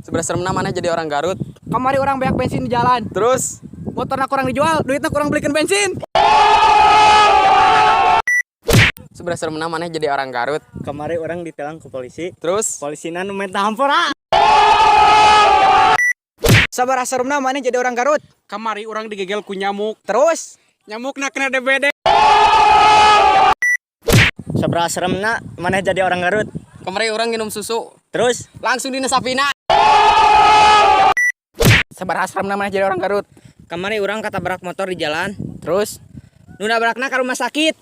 Sebelas seremna mana jadi orang Garut. Kamari orang banyak bensin di jalan. Terus Motornya kurang dijual, duitnya kurang belikan bensin. sebelas seremna mana jadi orang Garut. Kamari orang ditilang ke polisi. Terus Polisina nu minta hampura. Sabaraha seremna mana jadi orang Garut. Kamari orang digegel ku nyamuk. Terus Nyamukna kena DBD. sabaraha seremna mana jadi orang Garut. kemarin orang minum susu. Terus Langsung dina sapina. sabaraha seremna mana jadi orang Garut. Kamari orang katabrak motor di jalan. Terus Nu nabrakna ka rumah sakit.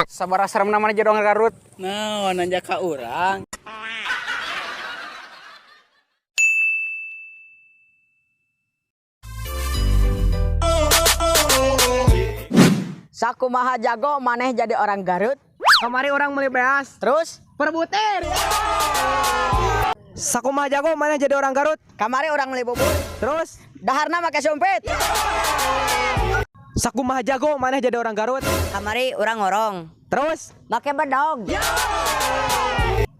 sabaraha seremna mana jadi orang Garut. Nah, nanya ka urang. Sakumaha jago maneh jadi orang Garut. Kamari orang beli beas. Terus Perbutir. Sakumaha jago mana jadi orang Garut. kamari orang beli bubur. Terus Daharna make sumpit. sakumaha jago mana jadi orang Garut. Kamari orang ngorong. Terus Make bedog.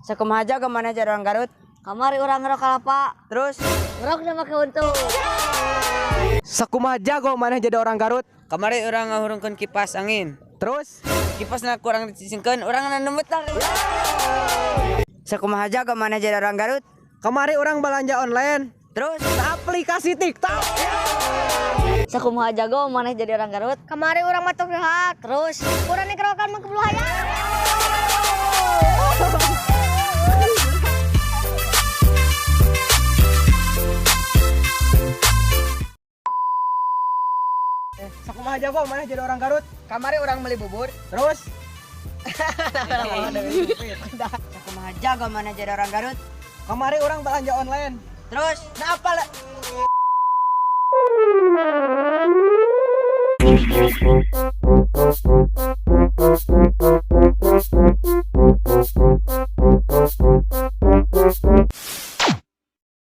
Sakumaha jago maneh jadi orang Garut. Kamari orang ngerok kalapa. Terus ngeroknya make untung. sakumaha jago mana jadi orang Garut. Kamari orang ngahurungkeun kipas angin. Terus Kipasna kurang disingkeun, urang nemutan. Sakumaha jago maneh jadi orang Garut. kamari orang belanja online. Terus Aplikasi TikTok. sakumaha jago maneh jadi orang Garut. Kamari orang matok rehat. Terus urang dikerokan mah kebuluhaya. Sakumaha jago mana jadi orang Garut. Kamari orang beli bubur. Terus Sakumaha jago maneh jadi orang Garut. kamari orang belanja online. Terus Nah apa lah?